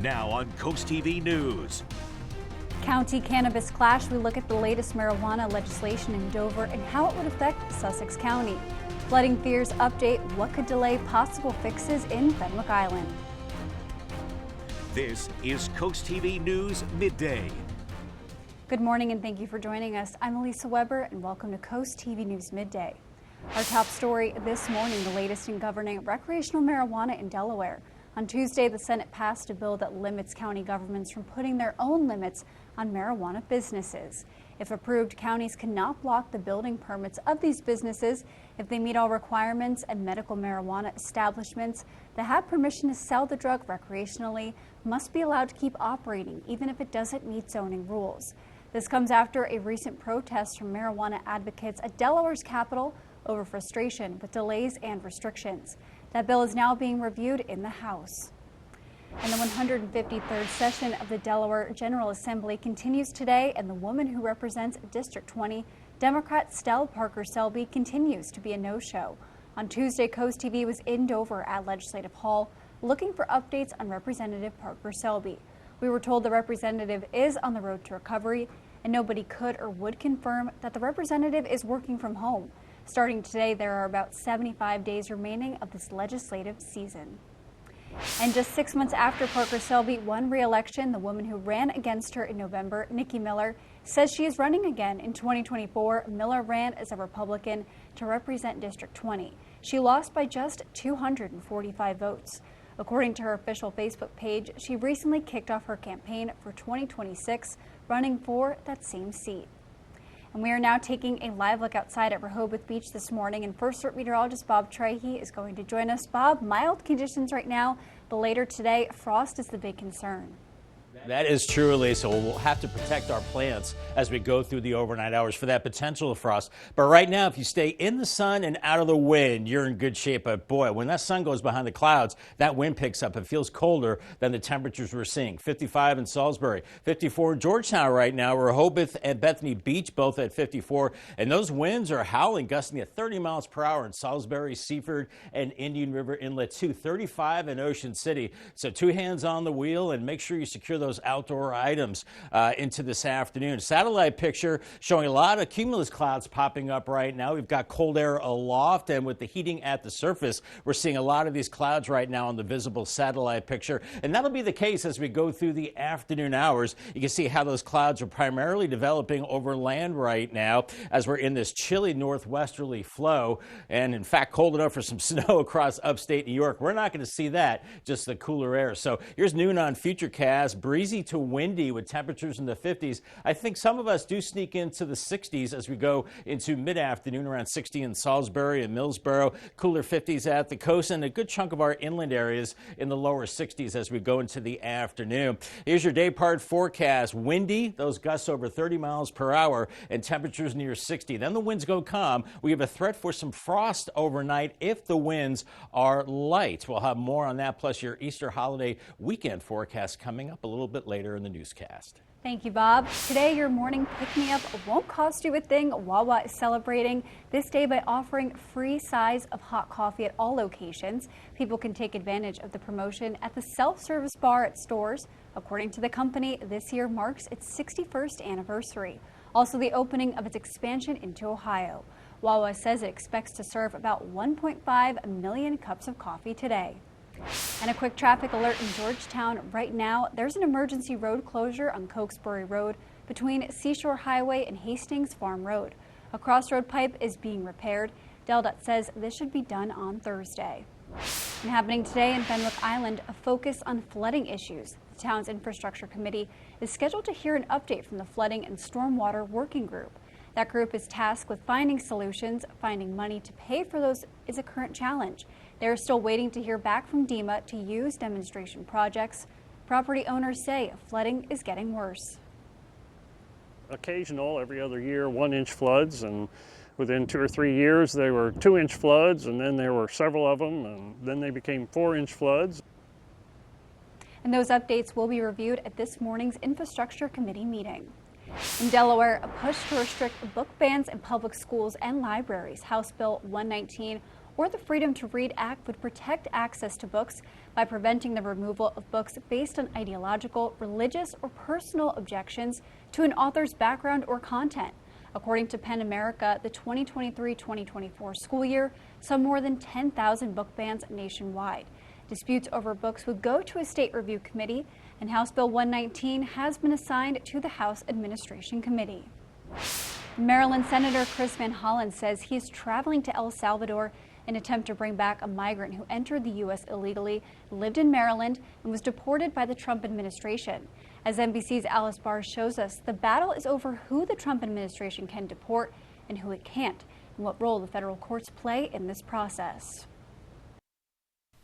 Now on CoastTV News. County Cannabis Clash, we look at the latest marijuana legislation in Dover and how it would affect Sussex County. Flooding fears update, what could delay possible fixes in Fenwick Island. This is CoastTV News Midday. Good morning and thank you for joining us. I'm Elisa Weber and welcome to CoastTV News Midday. Our top story this morning, the latest in governing recreational marijuana in Delaware. On Tuesday, the Senate passed a bill that limits county governments from putting their own limits on marijuana businesses. If approved, counties cannot block the building permits of these businesses if they meet all requirements, and medical marijuana establishments that have permission to sell the drug recreationally must be allowed to keep operating, even if it doesn't meet zoning rules. This comes after a recent protest from marijuana advocates at Delaware's capital over frustration with delays and restrictions. That bill is now being reviewed in the House. And the 153rd session of the Delaware General Assembly continues today, and the woman who represents District 20, Democrat Stell Parker Selby, continues to be a no-show. On Tuesday, CoastTV was in Dover at Legislative Hall looking for updates on Representative Parker Selby. We were told the representative is on the road to recovery, and nobody could or would confirm that the representative is working from home. Starting today, there are about 75 days remaining of this legislative season. And just 6 months after Parker Selby won re-election, the woman who ran against her in November, Nikki Miller, says she is running again in 2024. Miller ran as a Republican to represent District 20. She lost by just 245 votes. According to her official Facebook page, she recently kicked off her campaign for 2026, running for that same seat. And we are now taking a live look outside at Rehoboth Beach this morning, and First Alert meteorologist Bob Trahey is going to join us. Bob, mild conditions right now, but later today, frost is the big concern. That is true, Elisa. We'll have to protect our plants as we go through the overnight hours for that potential of frost. But right now, if you stay in the sun and out of the wind, you're in good shape. But boy, when that sun goes behind the clouds, that wind picks up. It feels colder than the temperatures we're seeing. 55 in Salisbury, 54 in Georgetown right now. Rehoboth and Bethany Beach both at 54. And those winds are howling, gusting at 30 miles per hour in Salisbury, Seaford, and Indian River Inlet too. 35 in Ocean City. So 2 hands on the wheel and make sure you secure those outdoor items into this afternoon. Satellite picture showing a lot of cumulus clouds popping up right now. We've got cold air aloft, and with the heating at the surface, we're seeing a lot of these clouds right now on the visible satellite picture. And that'll be the case as we go through the afternoon hours. You can see how those clouds are primarily developing over land right now as we're in this chilly northwesterly flow, and in fact cold enough for some snow across upstate New York. We're not going to see that, just the cooler air. So here's noon on Futurecast. Breezy to windy with temperatures in the 50s. I think some of us do sneak into the 60s as we go into mid-afternoon, around 60 in Salisbury and Millsboro, cooler 50s at the coast, and a good chunk of our inland areas in the lower 60s as we go into the afternoon. Here's your day part forecast. Windy, those gusts over 30 miles per hour, and temperatures near 60. Then the winds go calm. We have a threat for some frost overnight if the winds are light. We'll have more on that, plus your Easter holiday weekend forecast coming up a little bit later in the newscast. Thank you, Bob. Today, your morning pick-me-up won't cost you a thing. Wawa is celebrating this day by offering free size of hot coffee at all locations. People can take advantage of the promotion at the self-service bar at stores. According to the company, this year marks its 61st anniversary. Also, the opening of its expansion into Ohio. Wawa says it expects to serve about 1.5 million cups of coffee today. And a quick traffic alert in Georgetown. Right now, there's an emergency road closure on Cokesbury Road between Seashore Highway and Hastings Farm Road. A crossroad pipe is being repaired. DelDOT says this should be done on Thursday. And happening today in Fenwick Island, a focus on flooding issues. The town's infrastructure committee is scheduled to hear an update from the Flooding and Stormwater Working Group. That group is tasked with finding solutions. Finding money to pay for those is a current challenge. They're still waiting to hear back from DEMA to use demonstration projects. Property owners say flooding is getting worse. Occasional, every other year, 1-inch floods, and within 2 or 3 years they were 2-inch floods, and then there were several of them, and then they became 4-inch floods. And those updates will be reviewed at this morning's Infrastructure Committee meeting. In Delaware, a push to restrict book bans in public schools and libraries. House Bill 119 or the Freedom to Read Act would protect access to books by preventing the removal of books based on ideological, religious, or personal objections to an author's background or content. According to PEN America, the 2023-2024 school year saw more than 10,000 book bans nationwide. Disputes over books would go to a state review committee, and House Bill 119 has been assigned to the House Administration Committee. Maryland Senator Chris Van Hollen says he is traveling to El Salvador in an attempt to bring back a migrant who entered the U.S. illegally, lived in Maryland, and was deported by the Trump administration. As NBC's Alice Barr shows us, the battle is over who the Trump administration can deport and who it can't, and what role the federal courts play in this process.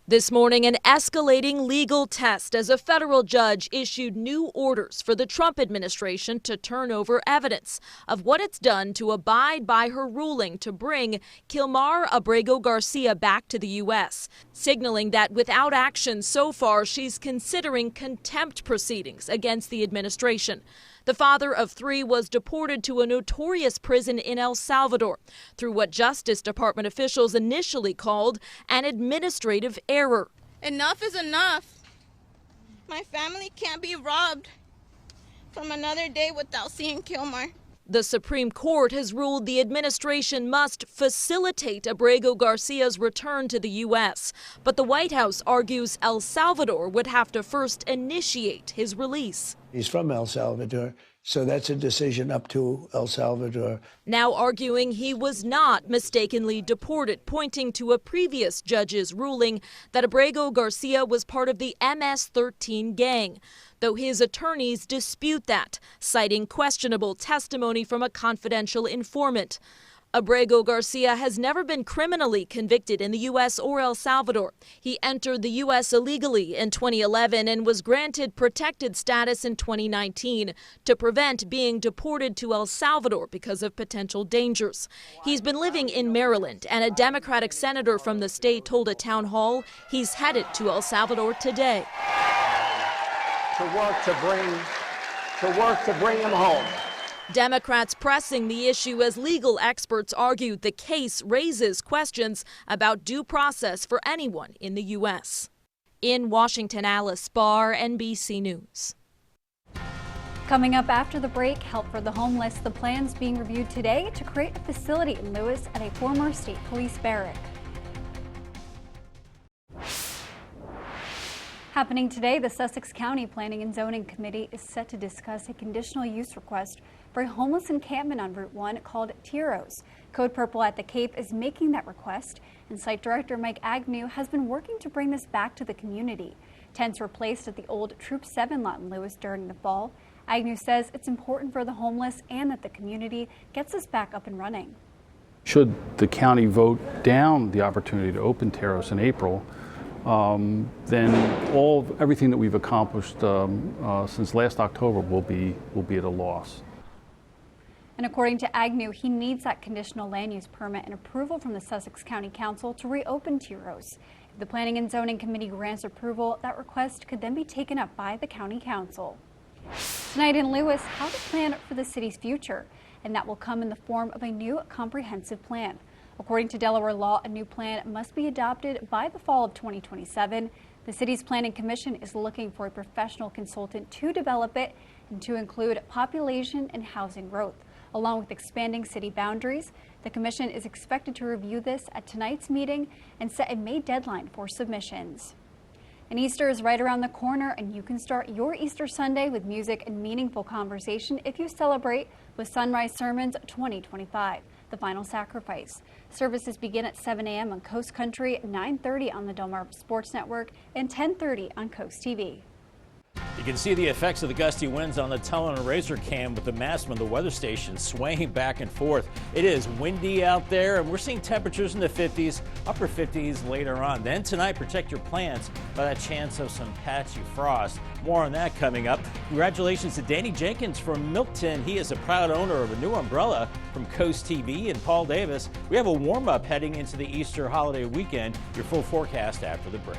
This morning, an escalating legal test as a federal judge issued new orders for the Trump administration to turn over evidence of what it's done to abide by her ruling to bring Kilmar Abrego Garcia back to the U.S., signaling that without action so far, she's considering contempt proceedings against the administration. The father of 3 was deported to a notorious prison in El Salvador through what Justice Department officials initially called an administrative error. Enough is enough. My family can't be robbed from another day without seeing Kilmar. The Supreme Court has ruled the administration must facilitate Abrego Garcia's return to the U.S., but the White House argues El Salvador would have to first initiate his release. He's from El Salvador, so that's a decision up to El Salvador. Now arguing he was not mistakenly deported, pointing to a previous judge's ruling that Abrego Garcia was part of the MS-13 gang, though his attorneys dispute that, citing questionable testimony from a confidential informant. Abrego Garcia has never been criminally convicted in the U.S. or El Salvador. He entered the U.S. illegally in 2011 and was granted protected status in 2019 to prevent being deported to El Salvador because of potential dangers. He's been living in Maryland, and a Democratic senator from the state told a town hall he's headed to El Salvador today. To work to bring him home. Democrats pressing the issue as legal experts argue the case raises questions about due process for anyone in the U.S. In Washington, Alice Barr, NBC News. Coming up after the break, help for the homeless. The plans being reviewed today to create a facility in Lewis at a former state police barrack. Happening today, the Sussex County Planning and Zoning Committee is set to discuss a conditional use request for a homeless encampment on Route 1 called Tiros. Code Purple at the Cape is making that request, and Site Director Mike Agnew has been working to bring this back to the community. Tents were placed at the old Troop 7 lot in Lewis during the fall. Agnew says it's important for the homeless and that the community gets this back up and running. Should the county vote down the opportunity to open Tiros in April, then everything that we've accomplished since last October will be at a loss. And according to Agnew, he needs that conditional land use permit and approval from the Sussex County Council to reopen Tiros. If the Planning and Zoning Committee grants approval, that request could then be taken up by the County Council. Tonight in Lewis, how to plan for the city's future, and that will come in the form of a new comprehensive plan. According to Delaware law, a new plan must be adopted by the fall of 2027. The city's planning commission is looking for a professional consultant to develop it and to include population and housing growth, along with expanding city boundaries. The commission is expected to review this at tonight's meeting and set a May deadline for submissions. And Easter is right around the corner, and you can start your Easter Sunday with music and meaningful conversation if you celebrate with Sunrise Sermons 2025, the final sacrifice. Services begin at 7 a.m. on Coast Country, 9:30 on the Delmar Sports Network, and 10:30 on Coast TV. You can see the effects of the gusty winds on the Telon and Razor cam with the mast from the weather station swaying back and forth. It is windy out there, and we're seeing temperatures in the 50s, upper 50s later on. Then tonight, protect your plants by that chance of some patchy frost. More on that coming up. Congratulations to Danny Jenkins from Milton. He is a proud owner of a new umbrella from Coast TV. And Paul Davis, we have a warm-up heading into the Easter holiday weekend. Your full forecast after the break.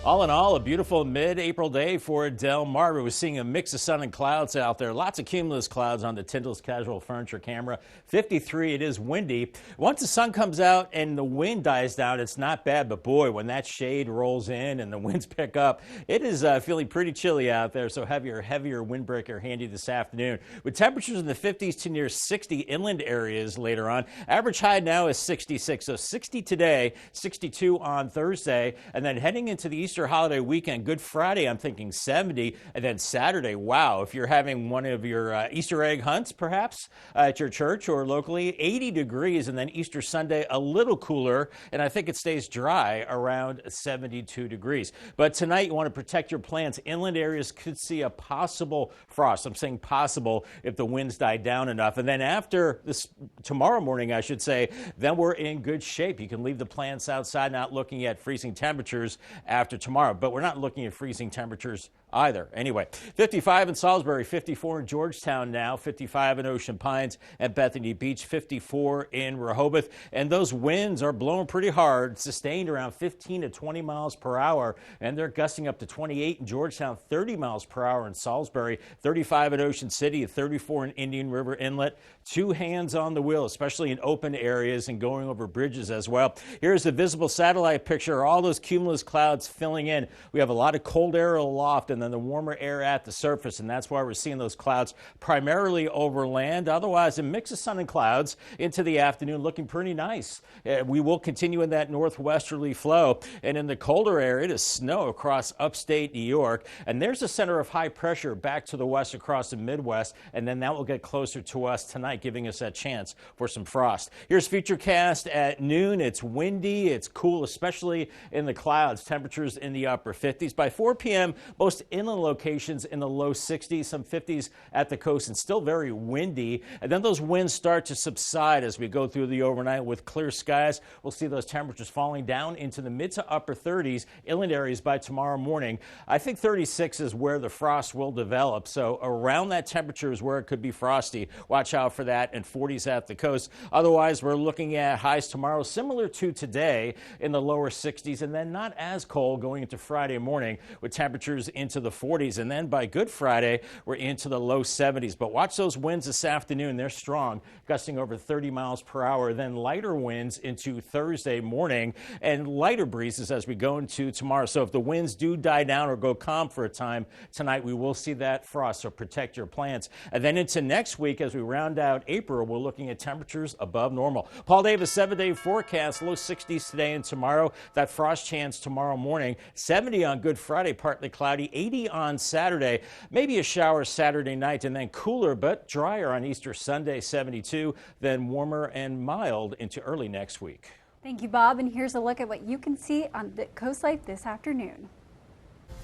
All in all, a beautiful mid-April day for Del Mar. We're seeing a mix of sun and clouds out there. Lots of cumulus clouds on the Tyndall's Casual Furniture camera. 53, it is windy. Once the sun comes out and the wind dies down, it's not bad. But boy, when that shade rolls in and the winds pick up, it is feeling pretty chilly out there. So have your heavier windbreaker handy this afternoon. With temperatures in the 50s to near 60 inland areas later on. Average high now is 66. So 60 today, 62 on Thursday. And then heading into the Easter holiday weekend, Good Friday, I'm thinking 70, and then Saturday, wow, if you're having one of your Easter egg hunts, perhaps, at your church or locally, 80 degrees, and then Easter Sunday, a little cooler, and I think it stays dry around 72 degrees. But tonight, you want to protect your plants. Inland areas could see a possible frost. I'm saying possible if the winds die down enough. And then after this, tomorrow morning, I should say, then we're in good shape. You can leave the plants outside, not looking at freezing temperatures after tomorrow, but we're not looking at freezing temperatures either. Anyway, 55 in Salisbury, 54 in Georgetown now, 55 in Ocean Pines and Bethany Beach, 54 in Rehoboth. And those winds are blowing pretty hard, sustained around 15 to 20 miles per hour. And they're gusting up to 28 in Georgetown, 30 miles per hour in Salisbury, 35 in Ocean City, 34 in Indian River Inlet. Two hands on the wheel, especially in open areas and going over bridges as well. Here's the visible satellite picture. All those cumulus clouds filling in. We have a lot of cold air aloft and then the warmer air at the surface, and that's why we're seeing those clouds primarily over land. Otherwise, a mix of sun and clouds into the afternoon, looking pretty nice. We will continue in that northwesterly flow, and in the colder area, it is snow across upstate New York, and there's a center of high pressure back to the west across the Midwest, and then that will get closer to us tonight, giving us that chance for some frost. Here's Futurecast at noon. It's windy, it's cool, especially in the clouds. Temperatures in the upper 50s. By 4 p.m., most inland locations in the low 60s, some 50s at the coast, and still very windy. And then those winds start to subside as we go through the overnight with clear skies. We'll see those temperatures falling down into the mid to upper 30s, inland areas by tomorrow morning. I think 36 is where the frost will develop. So around that temperature is where it could be frosty. Watch out for that, and 40s at the coast. Otherwise, we're looking at highs tomorrow similar to today in the lower 60s, and then not as cold going into Friday morning with temperatures into the 40s. And then by Good Friday, we're into the low 70s. But watch those winds this afternoon. They're strong, gusting over 30 miles per hour. Then lighter winds into Thursday morning and lighter breezes as we go into tomorrow. So if the winds do die down or go calm for a time tonight, we will see that frost. So protect your plants. And then into next week, as we round out April, we're looking at temperatures above normal. Paul Davis, 7-day forecast, low 60s today and tomorrow. That frost chance tomorrow morning. 70 on Good Friday, partly cloudy. 80 on Saturday, maybe a shower Saturday night, and then cooler but drier on Easter Sunday, 72, then warmer and mild into early next week. Thank you, Bob. And here's a look at what you can see on the Coast Life this afternoon.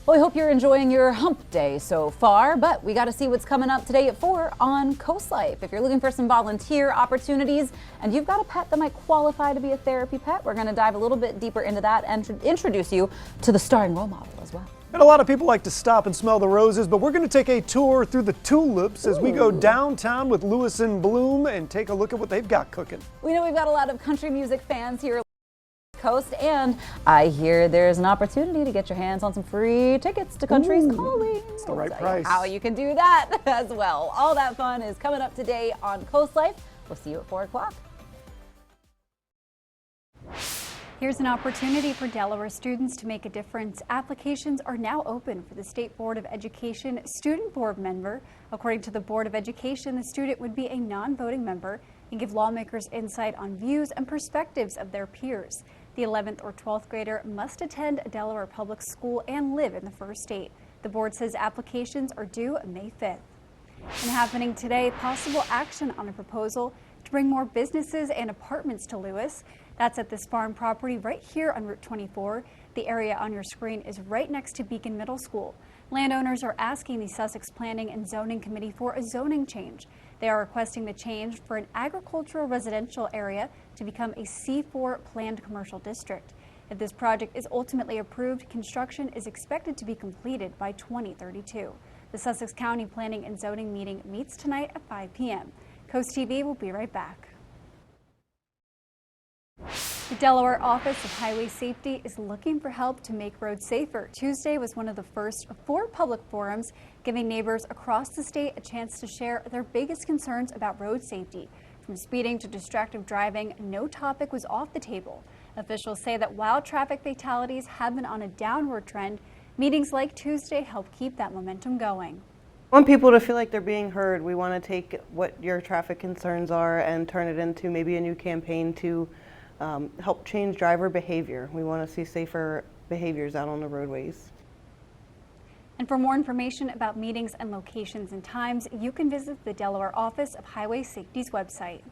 Well, I hope you're enjoying your hump day so far, but we got to see what's coming up today at 4 on Coast Life. If you're looking for some volunteer opportunities and you've got a pet that might qualify to be a therapy pet, we're going to dive a little bit deeper into that and introduce you to the starring role model as well. And a lot of people like to stop and smell the roses, but we're going to take a tour through the tulips as we go downtown with Lewis and Bloom and take a look at what they've got cooking. We know we've got a lot of country music fans here Coast, and I hear there's an opportunity to get your hands on some free tickets to Country's Calling. It's the right price. How you can do that as well. All that fun is coming up today on Coast Life. We'll see you at 4 o'clock. Here's an opportunity for Delaware students to make a difference. Applications are now open for the State Board of Education Student Board member. According to the Board of Education, the student would be a non-voting member and give lawmakers insight on views and perspectives of their peers. The 11th or 12th grader must attend a Delaware public school and live in the first state. The board says applications are due May 5th. And happening today, possible action on a proposal to bring more businesses and apartments to Lewis. That's at this farm property right here on Route 24. The area on your screen is right next to Beacon Middle School. Landowners are asking the Sussex Planning and Zoning Committee for a zoning change. They are requesting the change for an agricultural residential area to become a C4 planned commercial district. If this project is ultimately approved, construction is expected to be completed by 2032. The Sussex County Planning and Zoning meeting meets tonight at 5 p.m. CoastTV will be right back. The Delaware Office of Highway Safety is looking for help to make roads safer. Tuesday was one of the first of 4 public forums, giving neighbors across the state a chance to share their biggest concerns about road safety. From speeding to distracted driving, no topic was off the table. Officials say that while traffic fatalities have been on a downward trend, meetings like Tuesday help keep that momentum going. We want people to feel like they're being heard. We want to take what your traffic concerns are and turn it into maybe a new campaign to help change driver behavior. We want to see safer behaviors out on the roadways. And for more information about meetings and locations and times, you can visit the Delaware Office of Highway Safety's website.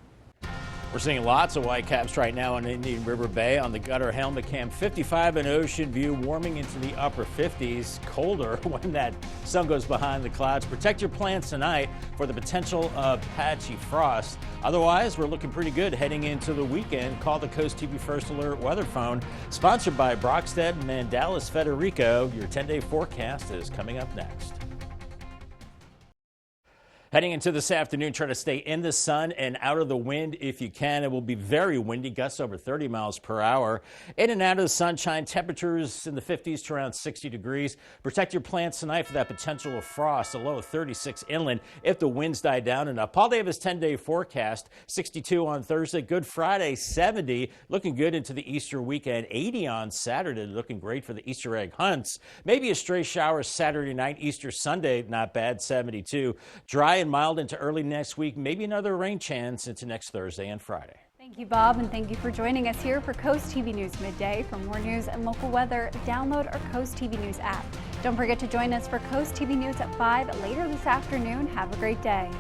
We're seeing lots of whitecaps right now in Indian River Bay on the gutter helmet cam. 55 in Ocean View, warming into the upper 50s. Colder when that sun goes behind the clouds. Protect your plants tonight for the potential of patchy frost. Otherwise, we're looking pretty good heading into the weekend. Call the Coast TV First Alert weather phone. Sponsored by Brockstead Mandalis Federico. Your 10-day forecast is coming up next. Heading into this afternoon, try to stay in the sun and out of the wind if you can. It will be very windy, gusts over 30 miles per hour. In and out of the sunshine, temperatures in the 50s to around 60 degrees. Protect your plants tonight for that potential of frost, a low of 36 inland if the winds die down enough. Paul Davis 10-day forecast, 62 on Thursday, Good Friday, 70. Looking good into the Easter weekend, 80 on Saturday. Looking great for the Easter egg hunts. Maybe a stray shower Saturday night, Easter Sunday, not bad, 72. Dry and mild into early next week, maybe another rain chance into next Thursday and Friday. Thank you, Bob, and thank you for joining us here for Coast TV News Midday. For more news and local weather, download our Coast TV News app. Don't forget to join us for Coast TV News at 5 later this afternoon. Have a great day.